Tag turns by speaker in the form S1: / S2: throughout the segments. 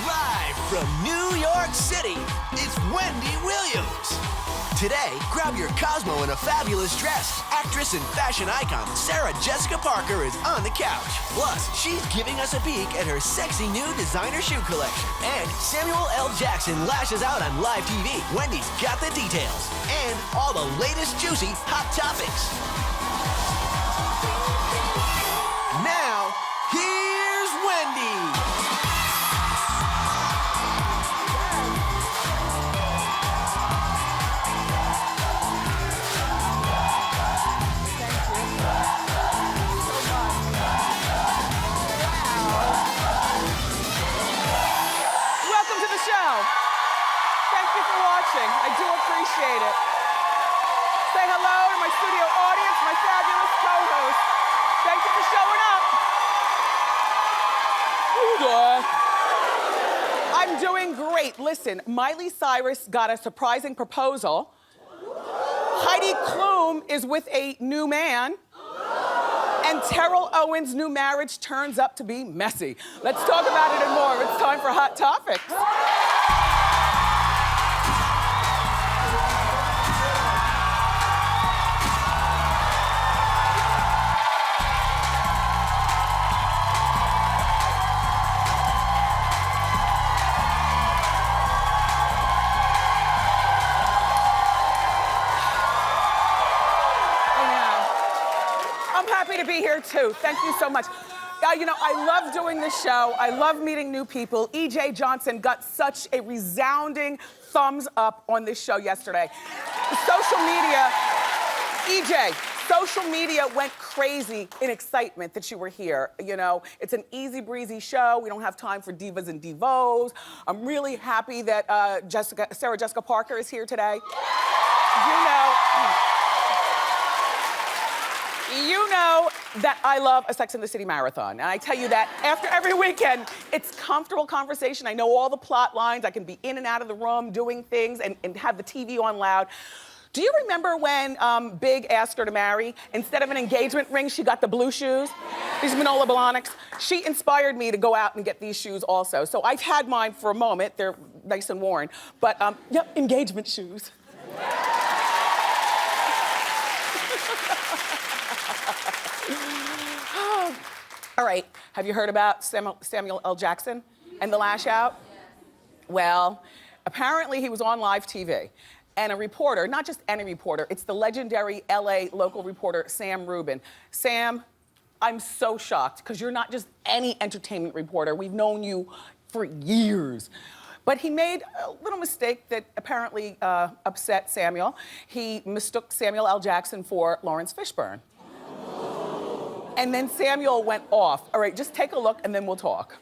S1: Live from New York City, it's Wendy Williams. Today, grab your Cosmo in a fabulous dress. Actress and fashion icon Sarah Jessica Parker is on the couch. Plus, she's giving us a peek at her sexy new designer shoe collection. And Samuel L. Jackson lashes out on live TV. Wendy's got the details. And all the latest juicy hot topics. Now, here's Wendy.
S2: I do appreciate it. Say hello to my studio audience, my fabulous co-host. Thank you for showing up. I'm doing great. Listen, Miley Cyrus got a surprising proposal. Heidi Klum is with a new man. And Terrell Owens' new marriage turns up to be messy. Let's talk about it and more. It's time for Hot Topics. To be here too. Thank you so much. You know, I love doing this show. I love meeting new people. E.J. Johnson got such a resounding thumbs up on this show yesterday. Social media, E.J., social media went crazy in excitement that you were here. You know, it's an easy breezy show. We don't have time for divas and divos. I'm really happy that Sarah Jessica Parker is here today. You know that I love a Sex and the City marathon. And I tell you that after every weekend, it's comfortable conversation. I know all the plot lines. I can be in and out of the room doing things and have the TV on loud. Do you remember when Big asked her to marry? Instead of an engagement ring, she got the blue shoes. These Manolo Blahniks. She inspired me to go out and get these shoes also. So I've had mine for a moment. They're nice and worn. But, yep, engagement shoes. All right, have you heard about Samuel L. Jackson and the lash out? Well, apparently he was on live TV, and a reporter, not just any reporter, it's the legendary LA local reporter, Sam Rubin. Sam, I'm so shocked, because you're not just any entertainment reporter. We've known you for years. But he made a little mistake that apparently upset Samuel. He mistook Samuel L. Jackson for Lawrence Fishburne. And then Samuel went off. All right, just take a look and then we'll talk.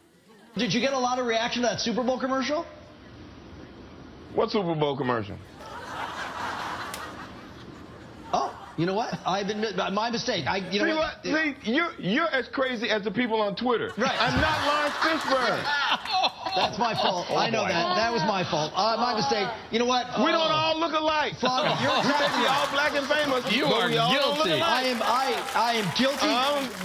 S3: Did you get a lot of reaction to that Super Bowl commercial?
S4: What Super Bowl commercial?
S3: Oh, you know what? My mistake. You know what?
S4: See, you're as crazy as the people on Twitter.
S3: Right.
S4: I'm not Lawrence Fishburne.
S3: That's my fault. I know that. That was my fault. My mistake. You know what?
S4: We don't all look alike.
S3: Fuck, you're exactly
S4: all black and famous.
S5: You are guilty.
S3: I am guilty.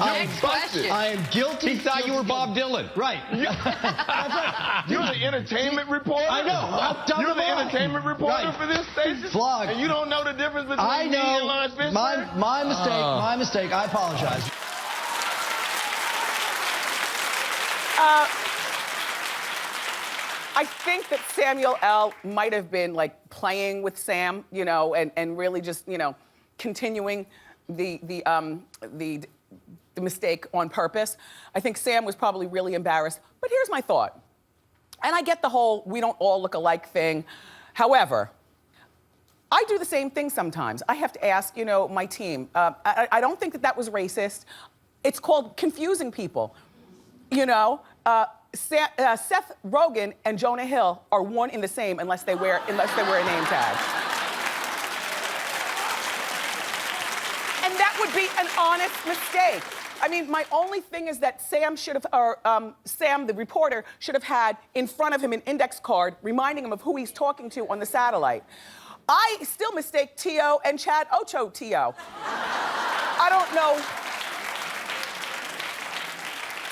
S3: I am guilty.
S5: He thought you were Bob Dylan.
S3: Right.
S4: That's right. You're the entertainment reporter.
S3: I know.
S4: You're the entertainment reporter for this station.
S3: Vlog.
S4: And you don't know the difference between me and Lawrence Fishburne?
S3: My mistake. My mistake. I apologize.
S2: I think that Samuel L. might have been like playing with Sam, you know, and really just, you know, continuing the mistake on purpose. I think Sam was probably really embarrassed. But here's my thought. And I get the whole we don't all look alike thing. However, I do the same thing sometimes. I have to ask, you know, my team. I don't think that was racist. It's called confusing people. You know, Seth Rogen and Jonah Hill are one in the same unless they wear a name tag. And that would be an honest mistake. I mean, my only thing is that Sam the reporter, should have had in front of him an index card reminding him of who he's talking to on the satellite. I still mistake T.O. and Chad Ocho T.O. I don't know.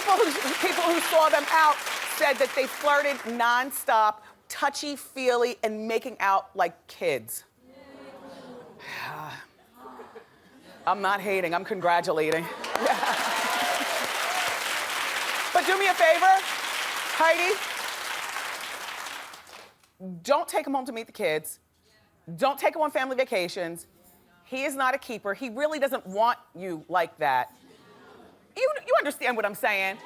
S2: People who saw them out said that they flirted nonstop, touchy-feely, and making out like kids. I'm not hating, I'm congratulating. But do me a favor, Heidi. Don't take him home to meet the kids. Don't take him on family vacations. He is not a keeper. He really doesn't want you like that. You understand what I'm saying?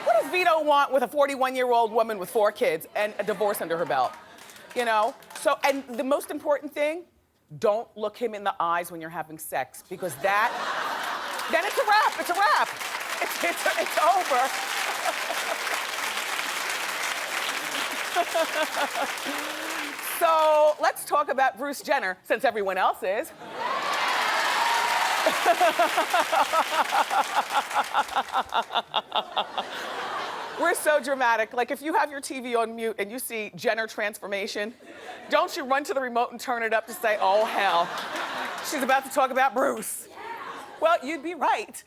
S2: What does Vito want with a 41-year-old woman with 4 kids and a divorce under her belt? You know? So, and the most important thing, don't look him in the eyes when you're having sex, because then it's a wrap. It's a wrap. It's over. So let's talk about Bruce Jenner, since everyone else is. We're so dramatic. Like, if you have your TV on mute and you see Jenner transformation, don't you run to the remote and turn it up to say, oh, hell, she's about to talk about Bruce. Well, you'd be right.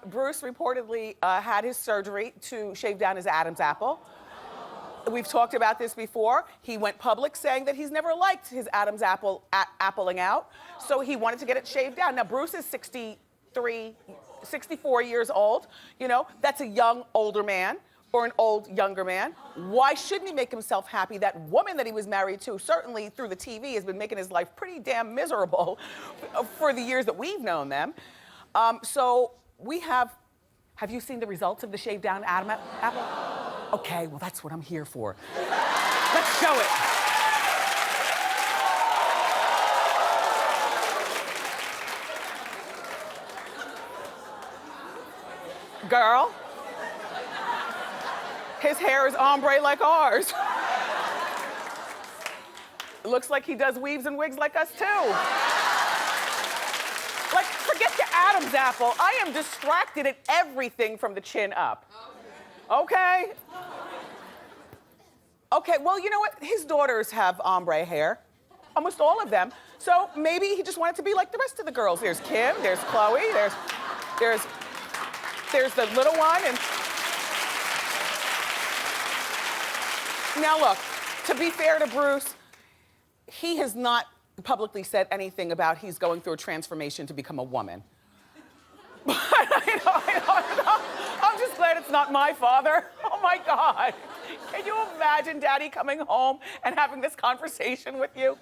S2: Bruce reportedly had his surgery to shave down his Adam's apple. We've talked about this before. He went public saying that he's never liked his Adam's apple appling out, so he wanted to get it shaved down. Now, Bruce is 64 years old. You know, that's a young, older man or an old, younger man. Why shouldn't he make himself happy? That woman that he was married to, certainly through the TV, has been making his life pretty damn miserable for the years that we've known them. So we have you seen the results of the shaved down Adam apple? Okay, well, that's what I'm here for. Let's show it. Girl, his hair is ombre like ours. It looks like he does weaves and wigs like us, too. Like, forget the Adam's apple. I am distracted at everything from the chin up. Okay? Okay, well, you know what? His daughters have ombre hair. Almost all of them. So maybe he just wanted to be like the rest of the girls. There's Kim, there's Chloe, there's the little one, and... Now look, to be fair to Bruce, he has not publicly said anything about he's going through a transformation to become a woman. But I know. I'm just glad it's not my father. Oh my God. Can you imagine Daddy coming home and having this conversation with you?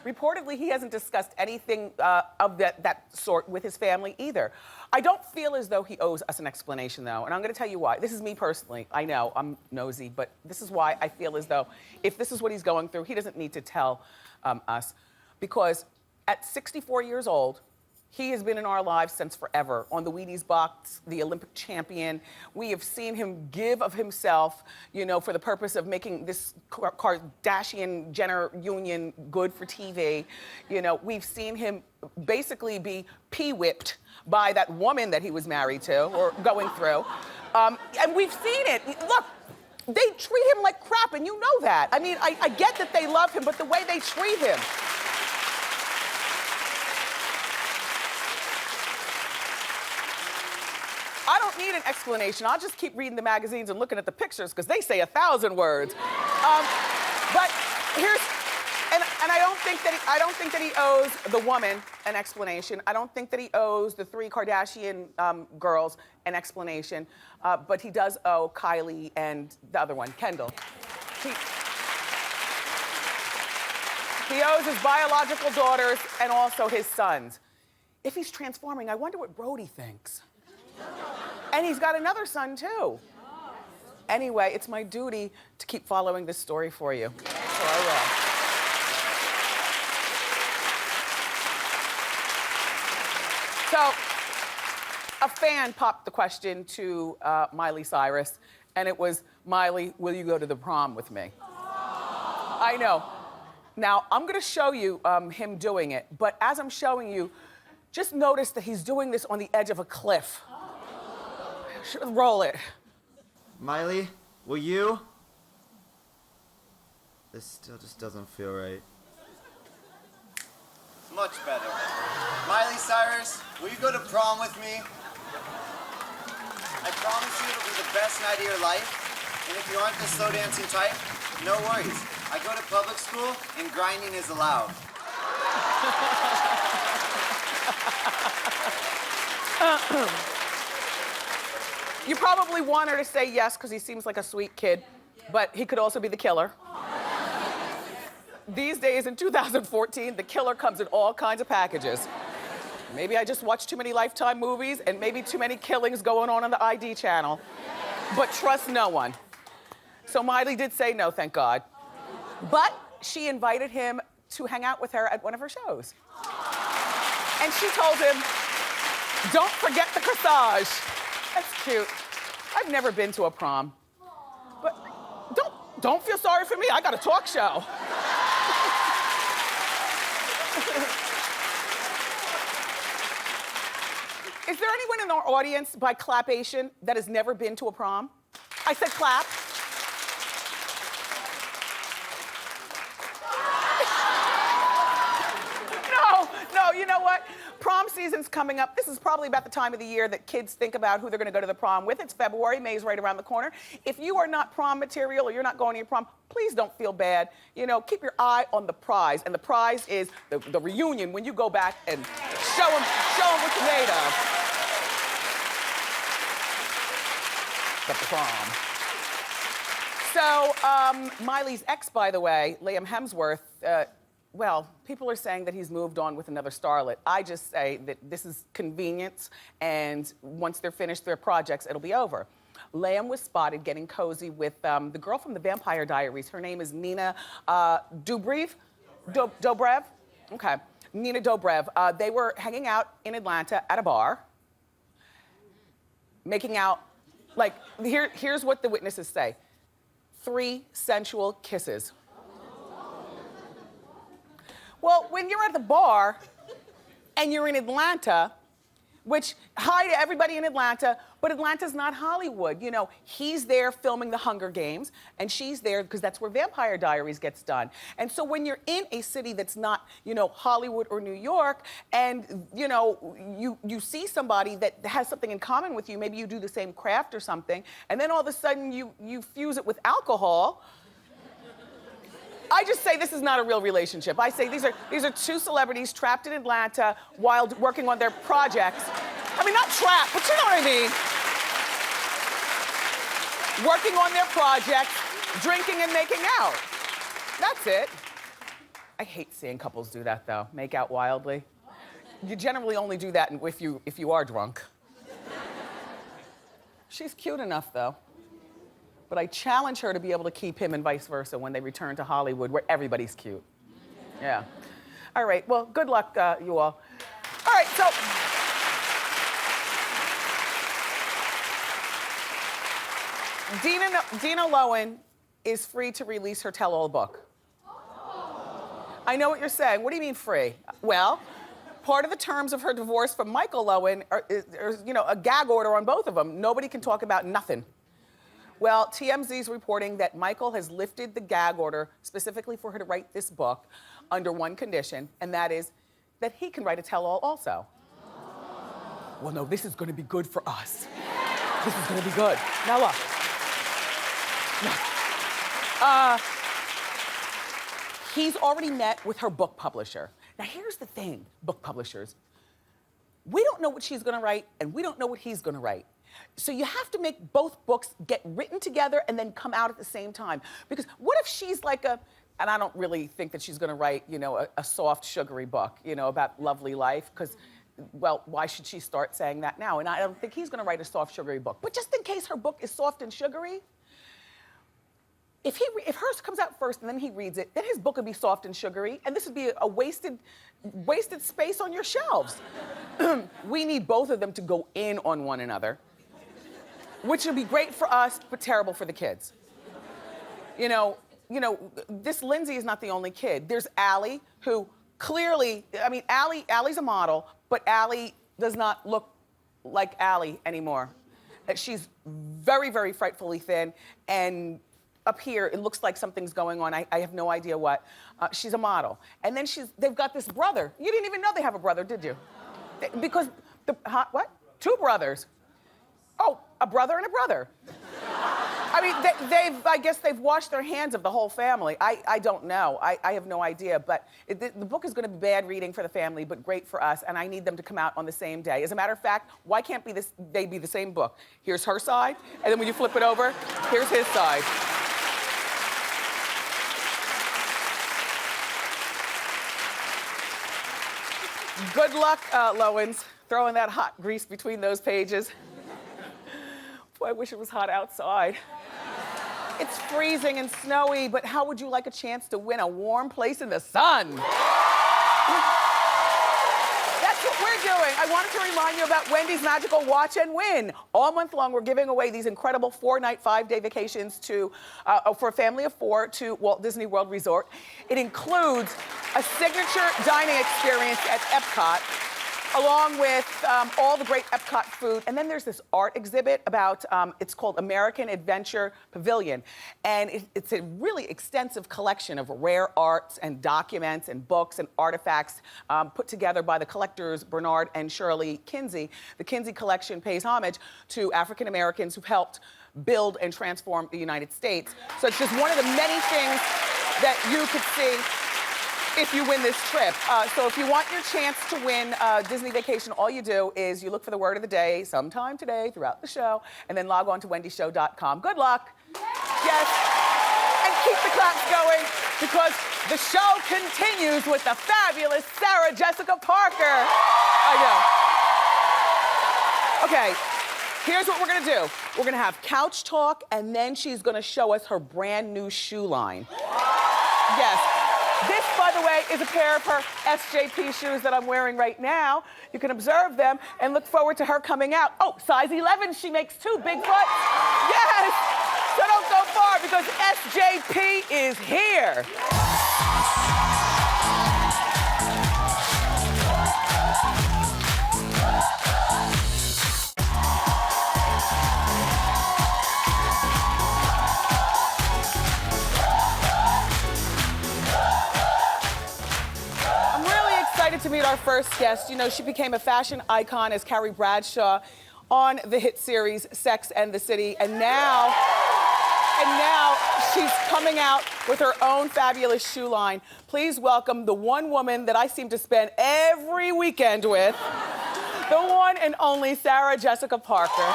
S2: Reportedly, he hasn't discussed anything of that sort with his family either. I don't feel as though he owes us an explanation, though, and I'm gonna tell you why. This is me personally. I know, I'm nosy, but this is why I feel as though if this is what he's going through, he doesn't need to tell us. Because at 64 years old, he has been in our lives since forever. On the Wheaties box, the Olympic champion. We have seen him give of himself, you know, for the purpose of making this Kardashian-Jenner union good for TV. You know, we've seen him basically be pee-whipped by that woman that he was married to or going through. And we've seen it. Look, they treat him like crap, and you know that. I mean, I get that they love him, but the way they treat him. I don't need an explanation. I'll just keep reading the magazines and looking at the pictures because they say 1,000 words. But here's, and I don't think that he owes the woman an explanation. I don't think that he owes the 3 Kardashian girls an explanation. But he does owe Kylie and the other one, Kendall. He owes his biological daughters and also his sons. If he's transforming, I wonder what Brody thinks. And he's got another son, too. Anyway, it's my duty to keep following this story for you. So I will. So, a fan popped the question to Miley Cyrus, and it was, Miley, will you go to the prom with me? I know. Now, I'm gonna show you him doing it, but as I'm showing you, just notice that he's doing this on the edge of a cliff. Roll it.
S6: Miley, will you? This still just doesn't feel right. Much better. Miley Cyrus, will you go to prom with me? I promise you it'll be the best night of your life. And if you aren't the slow dancing type, no worries. I go to public school and grinding is allowed.
S2: You probably want her to say yes because he seems like a sweet kid, but he could also be the killer. These days in 2014, the killer comes in all kinds of packages. Maybe I just watched too many Lifetime movies and maybe too many killings going on the ID channel. But trust no one. So Miley did say no, thank God. But she invited him to hang out with her at one of her shows. And she told him, don't forget the corsage. That's cute. I've never been to a prom. But don't feel sorry for me. I got a talk show. Is there anyone in our audience by clapation that has never been to a prom? I said clap. No, you know what? Prom season's coming up. This is probably about the time of the year that kids think about who they're gonna go to the prom with. It's February, May's right around the corner. If you are not prom material or you're not going to your prom, please don't feel bad. You know, keep your eye on the prize. And the prize is the reunion when you go back and show them what you're made of. The prom. So, Miley's ex, by the way, Liam Hemsworth, well, people are saying that he's moved on with another starlet. I just say that this is convenience, and once they're finished their projects, it'll be over. Liam was spotted getting cozy with the girl from the Vampire Diaries. Her name is Nina Dobrev? Dobrev? Okay, Nina Dobrev. They were hanging out in Atlanta at a bar, making out, like, here's what the witnesses say. 3 sensual kisses. Well, when you're at the bar and you're in Atlanta, which, hi to everybody in Atlanta, but Atlanta's not Hollywood. You know, he's there filming The Hunger Games, and she's there because that's where Vampire Diaries gets done. And so when you're in a city that's not, you know, Hollywood or New York, and, you know, you see somebody that has something in common with you, maybe you do the same craft or something, and then all of a sudden you fuse it with alcohol. I just say this is not a real relationship. I say these are 2 celebrities trapped in Atlanta while working on their projects. I mean, not trapped, but you know what I mean. Working on their projects, drinking and making out. That's it. I hate seeing couples do that though, make out wildly. You generally only do that if you are drunk. She's cute enough though. But I challenge her to be able to keep him and vice versa when they return to Hollywood, where everybody's cute. Yeah. All right, well, good luck, you all. All right, so. Dina Lohan is free to release her tell-all book. I know what you're saying. What do you mean free? Well, part of the terms of her divorce from Michael Lohan is, you know, a gag order on both of them. Nobody can talk about nothing. Well, TMZ's reporting that Michael has lifted the gag order specifically for her to write this book under one condition, and that is that he can write a tell-all also. Well, no, this is gonna be good for us. This is gonna be good. Now look. He's already met with her book publisher. Now here's the thing, book publishers. We don't know what she's gonna write, and we don't know what he's gonna write. So you have to make both books get written together and then come out at the same time. Because what if she's like and I don't really think that she's gonna write, you know, a soft, sugary book, you know, about lovely life, because, well, why should she start saying that now? And I don't think he's gonna write a soft, sugary book. But just in case her book is soft and sugary, if hers comes out first and then he reads it, then his book would be soft and sugary, and this would be a wasted space on your shelves. We need both of them to go in on one another, which would be great for us, but terrible for the kids. You know, this Lindsay is not the only kid. There's Allie, who clearly, I mean, Allie's a model, but Allie does not look like Allie anymore. She's very, very frightfully thin, and up here, it looks like something's going on. I have no idea what. She's a model. And then they've got this brother. You didn't even know they have a brother, did you? Because, what? 2 brothers. Oh, A brother and a brother. I mean, I guess they've washed their hands of the whole family. I don't know. I have no idea. But the book is going to be bad reading for the family, but great for us. And I need them to come out on the same day. As a matter of fact, why can't they be the same book? Here's her side, and then when you flip it over, here's his side. Good luck, Owens, throwing that hot grease between those pages. Boy, I wish it was hot outside. It's freezing and snowy, but how would you like a chance to win a warm place in the sun? That's what we're doing. I wanted to remind you about Wendy's Magical Watch and Win. All month long, we're giving away these incredible 4-night, 5-day vacations for a family of 4 to Walt Disney World Resort. It includes a signature dining experience at Epcot, along with all the great Epcot food. And then there's this art exhibit about, it's called American Adventure Pavilion. And it's a really extensive collection of rare arts and documents and books and artifacts put together by the collectors Bernard and Shirley Kinsey. The Kinsey collection pays homage to African Americans who've helped build and transform the United States. So it's just one of the many things that you could see if you win this trip. So if you want your chance to win Disney vacation, all you do is you look for the word of the day sometime today throughout the show, and then log on to wendyshow.com. Good luck. Yes. And keep the claps going, because the show continues with the fabulous Sarah Jessica Parker. I know. Okay, here's what we're gonna do. We're gonna have couch talk, and then she's gonna show us her brand new shoe line. Yes. This, by the way, is a pair of her SJP shoes that I'm wearing right now. You can observe them and look forward to her coming out. Oh, size 11, she makes 2, Bigfoot. Yes! So don't go far, because SJP is here. To meet our first guest. You know, she became a fashion icon as Carrie Bradshaw on the hit series Sex and the City, and now she's coming out with her own fabulous shoe line. Please welcome the one woman that I seem to spend every weekend with, the one and only Sarah Jessica Parker.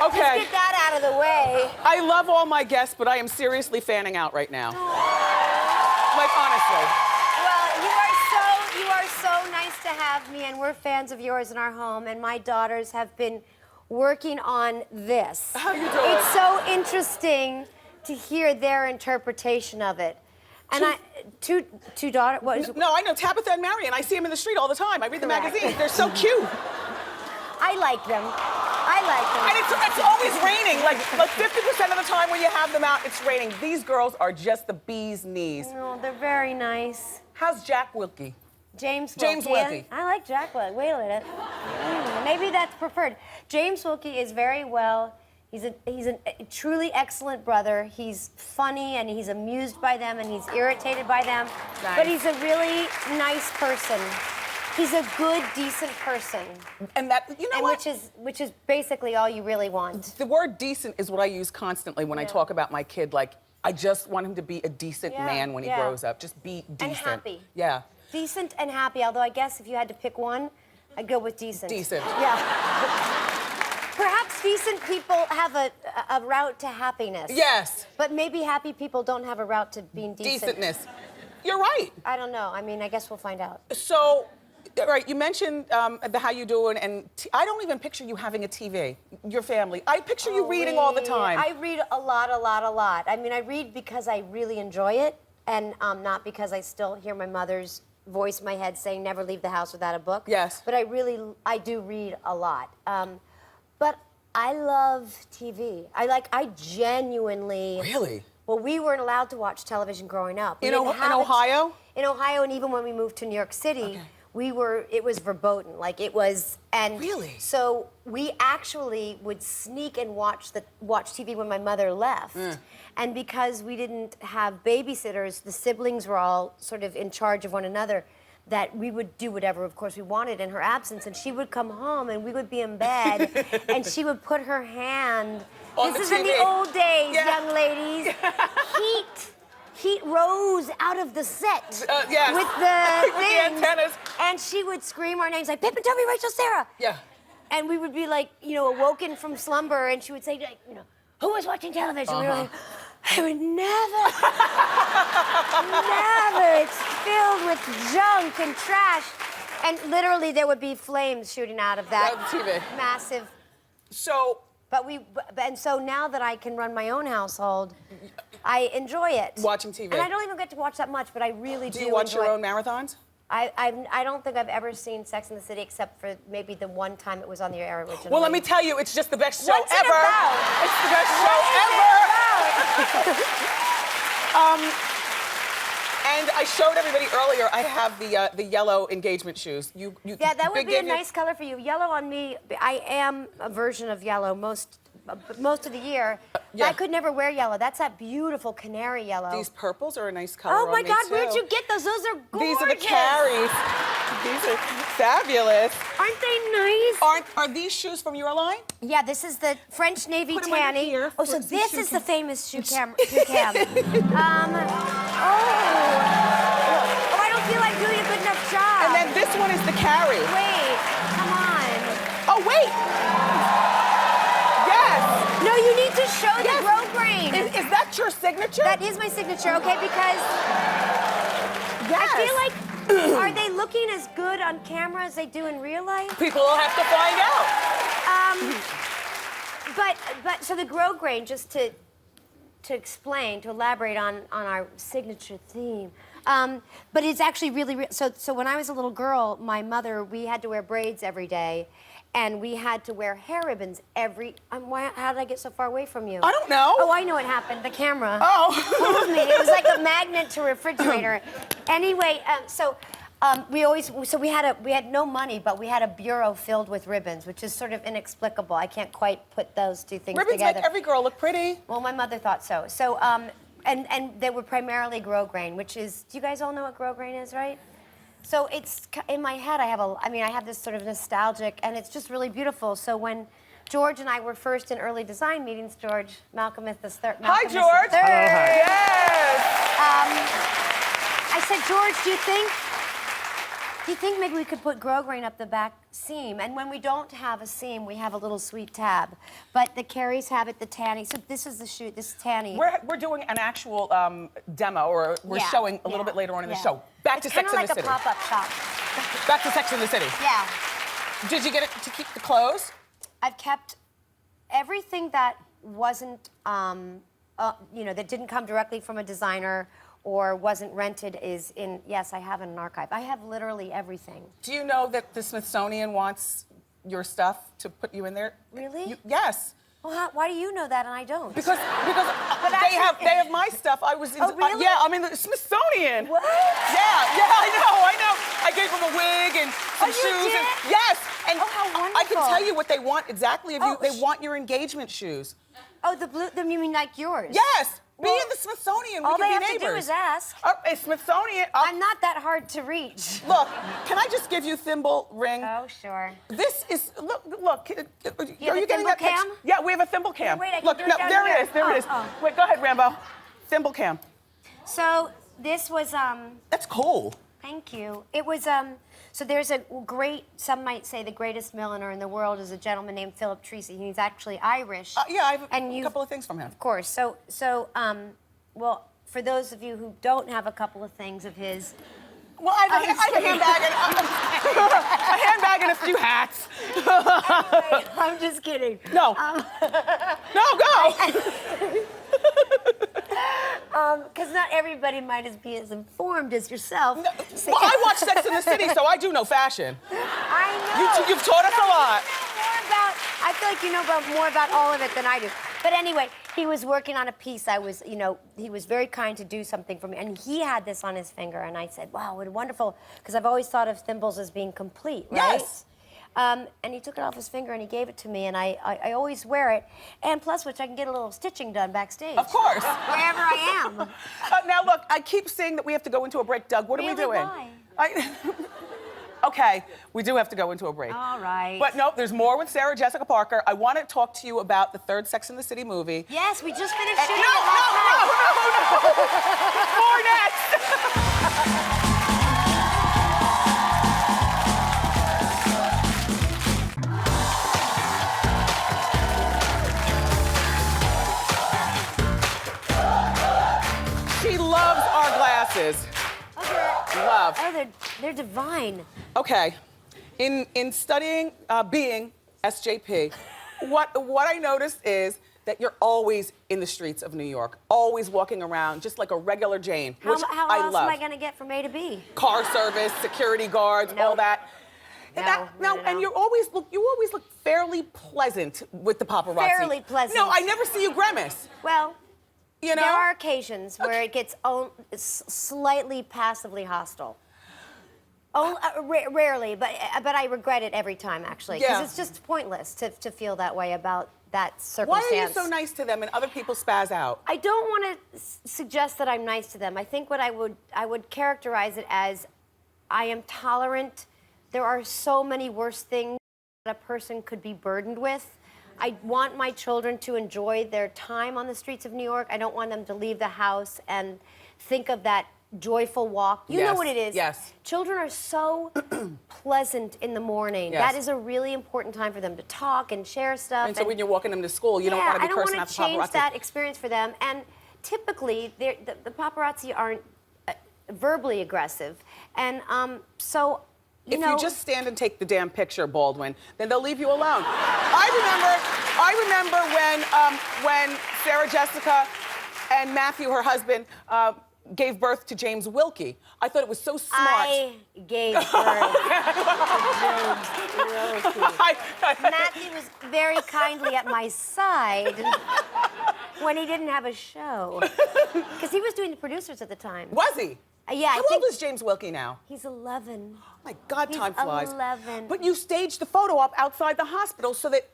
S2: Okay.
S7: Let's get that out of the way.
S2: I love all my guests, but I am seriously fanning out right now. Like, honestly.
S7: Well, you are so nice to have me, and we're fans of yours in our home, and my daughters have been working on this.
S2: How you doing?
S7: It's so interesting to hear their interpretation of it. And two daughters, what is it?
S2: No, I know Tabitha and Marion. I see them in the street all the time. I read the magazines. They're so cute.
S7: I like them. I like them.
S2: And it's always raining. Like 50% of the time when you have them out, it's raining. These girls are just the bee's knees.
S7: No, they're very nice.
S2: How's Jack Wilkie?
S7: James
S2: James Wilkie.
S7: I like Jack Wilkie. Wait a minute. Maybe that's preferred. James Wilkie is very well. He's a truly excellent brother. He's funny, and he's amused by them, and he's irritated by them.
S2: Nice.
S7: But he's a really nice person. He's a good, decent person.
S2: And that, you know what?
S7: Which is basically all you really want.
S2: The word decent is what I use constantly when I talk about my kid. Like, I just want him to be a decent man when he grows up. Just be decent.
S7: And happy.
S2: Yeah.
S7: Decent and happy, although I guess if you had to pick one, I'd go with decent.
S2: Decent.
S7: Yeah. Perhaps decent people have a route to happiness.
S2: Yes.
S7: But maybe happy people don't have a route to being decent.
S2: Decentness. You're right.
S7: I don't know. I mean, I guess we'll find out.
S2: So, all right, you mentioned the how you doing, and I don't even picture you having a TV, your family. I picture you reading all the time.
S7: I read a lot. I mean, I read because I really enjoy it, and not because I still hear my mother's voice in my head saying never leave the house without a book.
S2: Yes.
S7: But I do read a lot. But I love TV. I genuinely
S2: Really?
S7: Well, we weren't allowed to watch television growing up.
S2: In Ohio?
S7: In Ohio, and even when we moved to New York City, it was verboten. Like it was, and
S2: really?
S7: So we actually would sneak and watch TV when my mother left. And because we didn't have babysitters, the siblings were all sort of in charge of one another, that we would do whatever, of course, we wanted in her absence. And she would come home and we would be in bed and she would put her hand,
S2: on
S7: this is
S2: the
S7: in
S2: TV.
S7: the old days, young ladies, heat rose out of the set with the things.
S2: The antennas.
S7: And she would scream our names like, Pippin, Toby, Rachel, Sarah.
S2: Yeah.
S7: And we would be like, awoken from slumber, and she would say, like, who was watching television? We were like, I would never, never. It's filled with junk and trash. And literally there would be flames shooting out of that
S2: TV.
S7: massive.
S2: So.
S7: And so now that I can run my own household, I enjoy it.
S2: Watching TV.
S7: And I don't even get to watch that much, but I really do.
S2: Do you watch your own marathons?
S7: I don't think I've ever seen Sex and the City except for maybe the one time it was on the air originally.
S2: Well, let me tell you, it's just the best show
S7: What's it
S2: ever.
S7: about?
S2: It's the best show ever. And I showed everybody earlier, I have the yellow engagement shoes.
S7: Yeah, that would be a nice color for you. Yellow on me, I am a version of yellow most of the year.
S2: Yeah.
S7: I could never wear yellow. That's that beautiful canary yellow.
S2: These purples are a nice color
S7: Oh my
S2: on me,
S7: God,
S2: too.
S7: where'd you get those? Those are gorgeous.
S2: These are the carries. These are fabulous.
S7: Aren't they nice?
S2: Are these shoes from your line?
S7: Yeah, this is the French Navy
S2: Put 'em under
S7: tanny.
S2: here.
S7: Oh, so
S2: These
S7: this
S2: shoe
S7: is
S2: cam-
S7: the famous shoe cam. Oh, I don't feel like doing a good enough job.
S2: And then this one is the carry.
S7: Wait, come on.
S2: Oh, wait. Yes.
S7: No, you need to show the grove grain.
S2: Is that your signature?
S7: That is my signature, okay? Because I feel like, are they looking as good on camera as they do in real life?
S2: People will have to find out.
S7: But so the grove grain, just to explain, to elaborate on our signature theme. But it's actually really so when I was a little girl, my mother, we had to wear braids every day, and we had to wear hair ribbons every. How did I get so far away from you?
S2: I don't know.
S7: Oh, I know what happened. The camera.
S2: Oh.
S7: Pulled me. It was like a magnet to a refrigerator. Anyway, we had no money, but we had a bureau filled with ribbons, which is sort of inexplicable. I can't quite put those two things
S2: Ribbons
S7: together.
S2: make every girl look pretty.
S7: Well, my mother thought so. So, and they were primarily grosgrain, which is, do you guys all know what grosgrain is, right? So it's, in my head, I have this sort of nostalgic, and it's just really beautiful. So when George and I were first in early design meetings, George, Malcolm is the third.
S2: Hi, George. Yes.
S7: I said, George, do you think maybe we could put grosgrain up the back seam? And when we don't have a seam, we have a little sweet tab. But the Carries have it, the tanny. So this is the shoe, this is tanny.
S2: We're doing an actual demo, or we're showing a little bit later on in the show. Back to Sex and the City.
S7: It's kind of like a pop-up shop.
S2: Back to Sex and the City.
S7: Yeah.
S2: Did you get it to keep the clothes?
S7: I've kept everything that wasn't, that didn't come directly from a designer or wasn't rented is in, yes, I have in an archive. I have literally everything.
S2: Do you know that the Smithsonian wants your stuff to put you in there?
S7: Really?
S2: Yes.
S7: Well, why do you know that and I don't?
S2: Because they have my stuff. I was in,
S7: Oh, really?
S2: yeah, I'm in the Smithsonian.
S7: What?
S2: Yeah, I know. I gave them a wig and some
S7: you
S2: shoes.
S7: did?
S2: And, yes. And
S7: Oh, how wonderful.
S2: I can tell you what they want exactly of you.
S7: Oh,
S2: They want your engagement shoes.
S7: Oh, the blue, you mean like yours?
S2: Yes. Be
S7: Well,
S2: in the Smithsonian.
S7: All
S2: We
S7: they
S2: can be
S7: have
S2: neighbors.
S7: to do is ask.
S2: Oh, hey, Smithsonian.
S7: I'm not that hard to reach.
S2: Look, can I just give you thimble ring?
S7: Oh, sure.
S2: This is look. Are
S7: You have a
S2: getting
S7: thimble
S2: that
S7: cam?
S2: picture? Yeah, we have a thimble cam.
S7: wait, I can
S2: look,
S7: do it
S2: no,
S7: down
S2: there
S7: here.
S2: it is. There it is.
S7: Oh.
S2: Wait, go ahead, Rambo. Thimble cam.
S7: So this was,
S2: That's cool.
S7: thank you. It was, so there's a great, some might say the greatest milliner in the world is a gentleman named Philip Treacy. He's actually Irish.
S2: Yeah, I have
S7: And
S2: a couple of things from him.
S7: Of course. So, well, for those of you who don't have a couple of things of his,
S2: Well, I have a handbag and a few hats.
S7: anyway, I'm just kidding.
S2: No. No, go.
S7: Because not everybody might be as informed as yourself.
S2: Well, I watch Sex and the City, so I do know fashion.
S7: I know.
S2: You've taught us a lot.
S7: I feel like you know more about all of it than I do. But anyway, he was working on a piece. He was very kind to do something for me. And he had this on his finger. And I said, wow, what wonderful. Because I've always thought of thimbles as being complete, right?
S2: Yes.
S7: And he took it off his finger and he gave it to me. And I always wear it. And plus which, I can get a little stitching done backstage.
S2: Of course.
S7: Wherever I am.
S2: Now, look, I keep saying that we have to go into a break. Doug, what are we doing?
S7: Why?
S2: Okay, we do have to go into a break.
S7: All right.
S2: But no, there's more with Sarah Jessica Parker. I want to talk to you about the third Sex and the City movie.
S7: Yes, we just finished
S2: And
S7: shooting
S2: no,
S7: it last night.
S2: no. More next. She loves our glasses. Love.
S7: Oh, they're divine.
S2: Okay, in studying being SJP, what I noticed is that you're always in the streets of New York, always walking around just like a regular Jane, which
S7: How
S2: I
S7: else
S2: love.
S7: am I gonna get from A to B?
S2: Car service, security guards, all that.
S7: No.
S2: And you always look fairly pleasant with the paparazzi.
S7: Fairly pleasant.
S2: No, I never see you grimace.
S7: Well,
S2: You know?
S7: there are occasions where it gets slightly passively hostile. Rarely, but I regret it every time, actually. Because
S2: Yeah.
S7: it's just pointless to feel that way about that
S2: Why
S7: circumstance.
S2: are you so nice to them and other people spaz out?
S7: I don't want to suggest that I'm nice to them. I think what I would characterize it as I am tolerant. There are so many worse things that a person could be burdened with. I want my children to enjoy their time on the streets of New York. I don't want them to leave the house and think of that joyful walk. You know
S2: Yes,
S7: what it is.
S2: yes.
S7: Children are so pleasant in the morning.
S2: Yes.
S7: That is a really important time for them to talk and share stuff.
S2: And so when you're walking them to school, you don't want to be cursing out the
S7: I don't want
S2: paparazzi.
S7: to change that experience for them. And typically, the paparazzi aren't verbally aggressive. And so,
S2: If you just stand and take the damn picture, Baldwin, then they'll leave you alone. I remember when Sarah Jessica and Matthew, her husband, gave birth to James Wilkie. I thought it was so smart.
S7: I gave birth to James Wilkie. Matthew was very kindly at my side when he didn't have a show. Because he was doing the producers at the time.
S2: Was he?
S7: Yeah,
S2: How old is James Wilkie now?
S7: He's 11.
S2: Oh my God,
S7: He's
S2: time flies.
S7: 11.
S2: But you staged the photo op outside the hospital so that...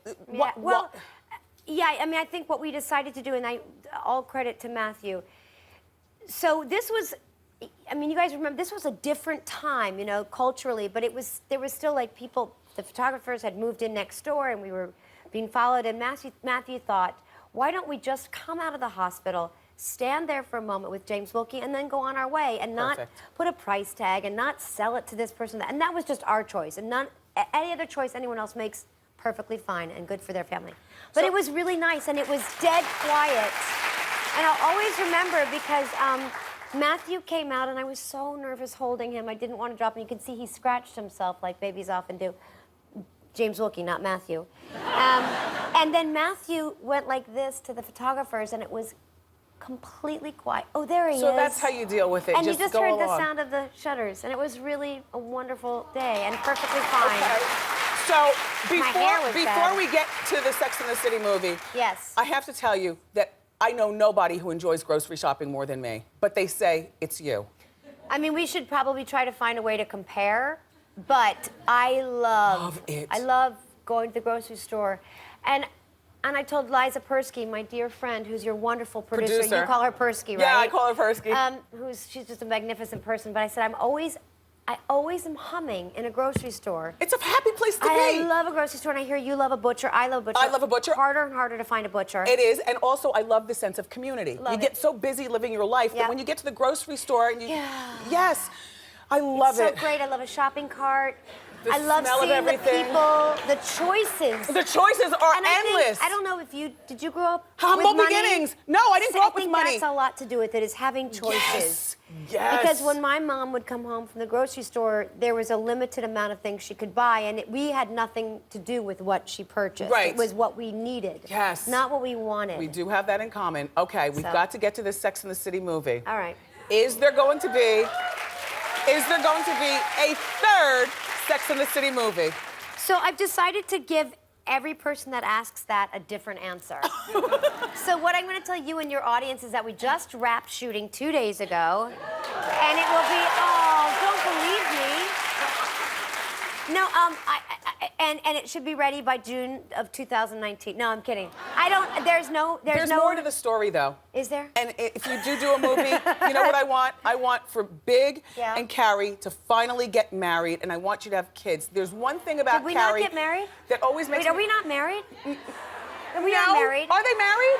S7: Yeah, I mean, I think what we decided to do, and all credit to Matthew. So this was, I mean, you guys remember, this was a different time, you know, culturally, but there was still like people, the photographers had moved in next door and we were being followed, and Matthew thought, why don't we just come out of the hospital, stand there for a moment with James Wilkie, and then go on our way, and not put a price tag, and not sell it to this person. And that was just our choice, and any other choice anyone else makes, perfectly fine and good for their family. But it was really nice, and it was dead quiet. And I'll always remember because Matthew came out, and I was so nervous holding him. I didn't want to drop him. You can see he scratched himself like babies often do. James Wilkie, not Matthew. And then Matthew went like this to the photographers, and it was completely quiet. Oh, there he is.
S2: So that's how you deal with it.
S7: And you just
S2: go
S7: heard
S2: along.
S7: the sound of the shutters, and it was really a wonderful day and perfectly fine.
S2: Okay. So
S7: hair was
S2: before
S7: bad.
S2: we get to the Sex and the City movie,
S7: Yes.
S2: I have to tell you that I know nobody who enjoys grocery shopping more than me, but they say it's you.
S7: I mean, we should probably try to find a way to compare, but I love
S2: it.
S7: I love going to the grocery store. And I told Liza Persky, my dear friend, who's your wonderful producer. You call her Persky, right?
S2: Yeah, I call her Persky.
S7: She's just a magnificent person. But I said, I always am humming in a grocery store.
S2: It's a happy place to be.
S7: I love a grocery store, and I hear you love a butcher. I love a butcher.
S2: I love a butcher.
S7: Harder and harder to find a butcher.
S2: It is, and also I love the sense of community. You get so busy living your life that when you get to the grocery store and you, yes, I love it.
S7: It's so great. I love a shopping cart.
S2: The
S7: I love
S2: smell of
S7: seeing the
S2: everything.
S7: people, the choices.
S2: The choices are
S7: And
S2: endless.
S7: I don't know if did you grow up
S2: Humble
S7: with money?
S2: beginnings. No, I didn't grow up with money.
S7: I think that's a lot to do with it, is having choices.
S2: Yes.
S7: Because when my mom would come home from the grocery store, there was a limited amount of things she could buy, and we had nothing to do with what she purchased.
S2: Right.
S7: It was what we needed.
S2: Yes.
S7: Not what we wanted.
S2: We do have that in common. Okay, we've got to get to this Sex and the City movie.
S7: All right.
S2: Is there going to be a third Sex and the City movie?
S7: So I've decided to give every person that asks that a different answer. So what I'm going to tell you and your audience is that we just wrapped shooting 2 days ago, and it will be, oh, don't believe me. No, and it should be ready by June of 2019. No, I'm kidding. There's
S2: more to the story, though.
S7: Is there?
S2: And if you do a movie, you know what I want? I want for Big
S7: Yeah.
S2: and Carrie to finally get married, and I want you to have kids. There's one thing about
S7: Did we
S2: Carrie
S7: not get married?
S2: that always makes
S7: Wait, are
S2: me...
S7: we not married? Are we
S2: No?
S7: not married?
S2: Are they married?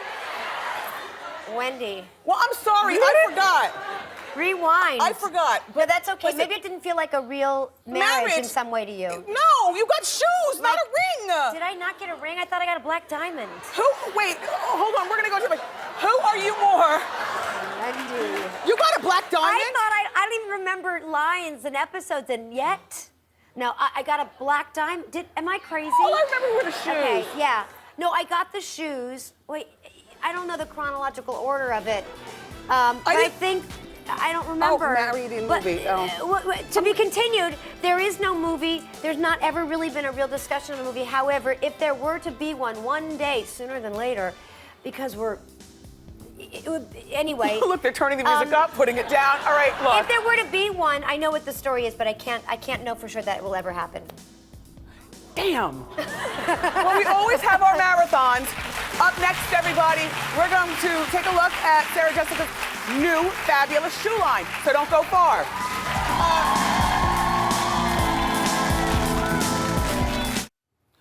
S7: Wendy.
S2: Well, I'm sorry, I forgot.
S7: Rewind.
S2: I forgot.
S7: But that's okay.
S2: Listen,
S7: Maybe it didn't feel like a real marriage in some way to you.
S2: No, you got shoes, not a ring.
S7: Did I not get a ring? I thought I got a black diamond.
S2: Wait, hold on, we're gonna go to the... Who are you more?
S7: Wendy.
S2: You got a black diamond?
S7: I don't even remember lines and episodes, and yet... No, I got a black diamond. Am I crazy?
S2: All I remember were the shoes.
S7: Okay, yeah. No, I got the shoes. Wait, I don't know the chronological order of it. But I think... I don't remember.
S2: Oh, married in movie.
S7: To be continued, there is no movie. There's not ever really been a real discussion of a movie. However, if there were to be one day, sooner than later, because anyway.
S2: Look, they're turning the music up, putting it down. All right, look.
S7: If there were to be one, I know what the story is, but I can't know for sure that it will ever happen.
S2: Damn. Well, we always have our marathons. Up next, everybody, we're going to take a look at Sarah Jessica's new fabulous shoe line. So don't go far.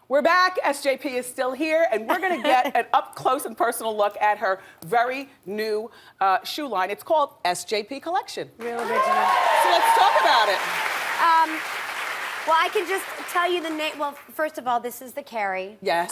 S2: We're back. SJP is still here, and we're going to get an up-close and personal look at her very new shoe line. It's called SJP Collection.
S7: Real original.
S2: So let's talk about it.
S7: Well, I can just tell you the name. Well, first of all, this is the Carrie.
S2: Yes.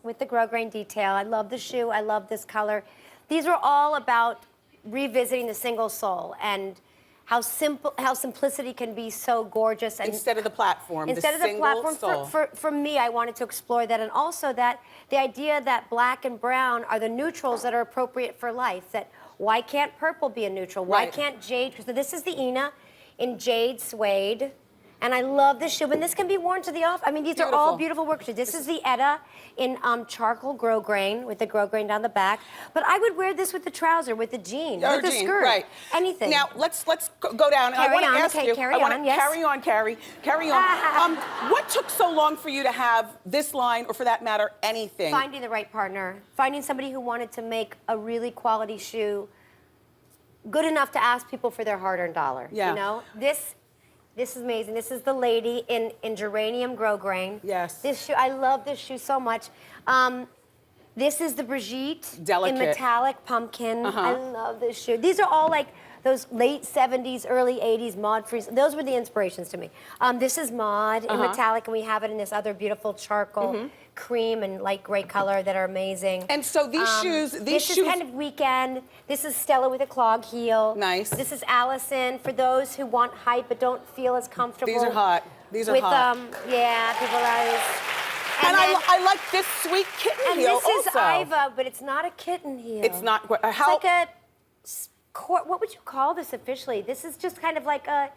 S7: With the grosgrain detail. I love the shoe. I love this color. These are all about revisiting the single sole and how simplicity can be so gorgeous. And
S2: instead of the platform,
S7: instead of the platform,
S2: sole.
S7: for me, I wanted to explore that, and also that the idea that black and brown are the neutrals that are appropriate for life. That why can't purple be a neutral? Why can't jade? So this is the Ina in jade suede. And I love this shoe, and this can be worn to the office. I mean, these are all beautiful work shoes. This is the Etta in charcoal grosgrain with the grosgrain down the back. But I would wear this with the trouser, with the jean, with the skirt,
S2: right?
S7: Anything.
S2: Now let's go down.
S7: Carry
S2: I want to
S7: on,
S2: ask
S7: okay,
S2: you.
S7: carry
S2: I want
S7: on,
S2: to
S7: yes.
S2: carry on, Carrie. Carry on. What took so long for you to have this line, or for that matter, anything?
S7: Finding the right partner, finding somebody who wanted to make a really quality shoe, good enough to ask people for their hard-earned dollar.
S2: Yeah.
S7: You know, this is amazing. This is the lady in geranium grosgrain.
S2: Yes.
S7: This shoe, I love this shoe so much. This is the Brigitte
S2: Delicate.
S7: in metallic pumpkin. I love this shoe. These are all like those late 70s, early 80s mod freeze. Those were the inspirations to me. This is mod in metallic, and we have it in this other beautiful charcoal, cream and light gray color that are amazing.
S2: And so these shoes,
S7: This is kind of weekend. This is Stella with a clog heel.
S2: Nice.
S7: This is Allison for those who want height but don't feel as comfortable.
S2: These are hot. These are
S7: with,
S2: hot.
S7: Yeah, people always.
S2: And I like this sweet kitten heel
S7: And this is
S2: also.
S7: Iva, but it's not a kitten heel.
S2: It's not.
S7: It's like a. What would you call this officially? This is just kind of like a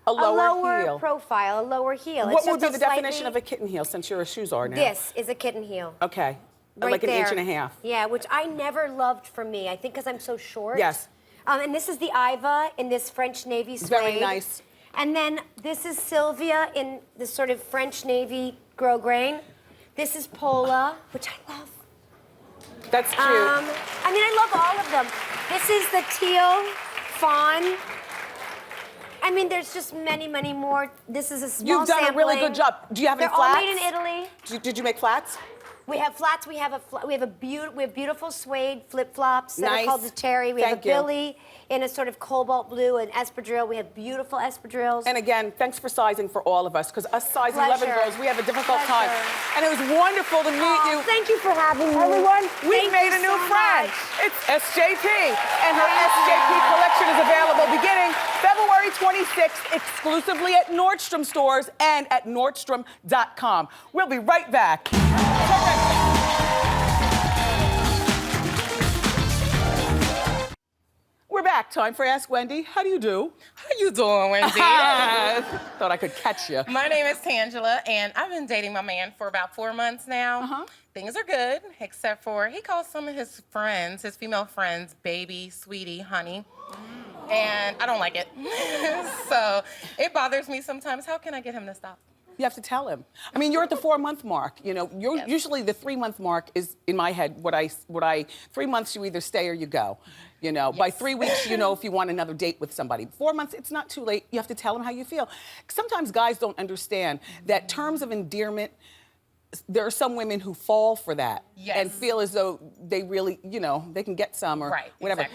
S2: lower heel.
S7: profile, a lower heel.
S2: What
S7: It's
S2: would
S7: just
S2: be
S7: a
S2: the definition
S7: slightly-
S2: of a kitten heel, since you're a shoes are now?
S7: This is a kitten heel.
S2: Okay.
S7: Right
S2: like an
S7: there.
S2: inch and a half.
S7: Yeah, which I never loved for me. I think because I'm so short.
S2: Yes.
S7: And this is the Iva in this French navy suede.
S2: Very nice.
S7: And then this is Sylvia in this sort of French navy grosgrain. This is Pola, which I love.
S2: That's cute.
S7: I mean, I love all of them. This is the teal fawn. I mean, there's just many, many more. This is a small
S2: You've done a really good job. Do you have any
S7: They're
S2: flats?
S7: all made in Italy.
S2: Did you make flats?
S7: We have flats. We have beautiful suede flip flops that
S2: Nice.
S7: are called the cherry. We have a
S2: Thank you.
S7: Billy in a sort of cobalt blue and espadrille. We have beautiful espadrilles.
S2: And again, thanks for sizing for all of us, because us size 11
S7: Pleasure.
S2: girls, we have a difficult time.
S7: Pleasure.
S2: And it was wonderful to meet you.
S7: Thank you for having me.
S2: Everyone, we
S7: Thank
S2: made
S7: you
S2: a new
S7: so
S2: friend.
S7: much.
S2: It's SJP, and her SJP collection is available beginning February 26th, exclusively at Nordstrom stores and at Nordstrom.com. We'll be right back. we're back. Time for Ask Wendy. How do you do?
S8: How you doing, Wendy?
S2: Thought I could catch you.
S8: My name is Tangela, and I've been dating my man for about 4 months now. Things are good, except for he calls some of his friends, his female friends, baby, sweetie, honey. And I don't like it. So it bothers me sometimes. How can I get him to stop?
S2: You have to tell him. I mean, you're at the 4-month mark. You know, usually the 3-month mark is, in my head, 3 months you either stay or you go. You know, by 3 weeks, you know if you want another date with somebody. 4 months, it's not too late. You have to tell them how you feel. Sometimes guys don't understand that terms of endearment, there are some women who fall for that and feel as though they really, you know, they can get some or whatever.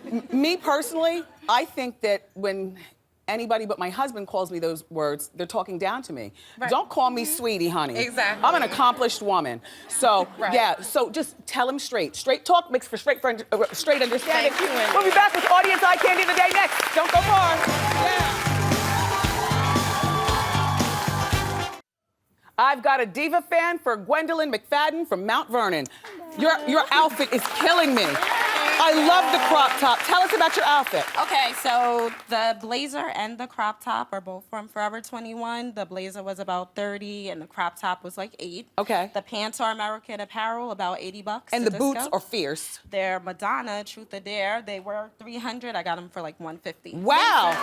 S2: Exactly. Me personally, I think that when anybody but my husband calls me those words, they're talking down to me. Don't call me sweetie, honey.
S8: Exactly.
S2: I'm an accomplished woman. So, yeah, so just tell him straight. Straight talk makes for straight understanding.
S8: Thank you, Wendy.
S2: We'll be back with Audience Eye Candy of the Day next. Don't go far. Yeah. I've got a Diva fan for Gwendolyn McFadden from Mount Vernon. Your outfit is killing me. I love the crop top. Tell us about your outfit.
S9: Okay, so the blazer and the crop top are both from Forever 21. The blazer was about 30 and the crop top was like 8.
S2: Okay.
S9: The pants are American Apparel, about $80.
S2: And the boots are fierce.
S9: They're Madonna, Truth or Dare. They were $300. I got them for like $150.
S2: Wow.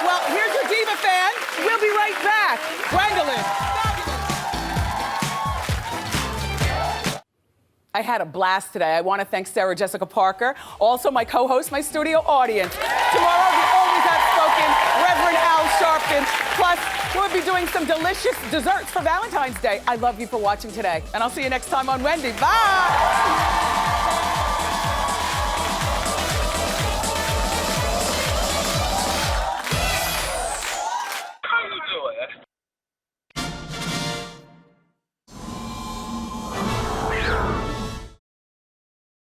S2: Well, here's your Diva fan. We'll be right back. Gwendolyn. I had a blast today. I want to thank Sarah Jessica Parker, also my co-host, my studio audience. Tomorrow, the always outspoken Reverend Al Sharpton. Plus, we'll be doing some delicious desserts for Valentine's Day. I love you for watching today, and I'll see you next time on Wendy. Bye!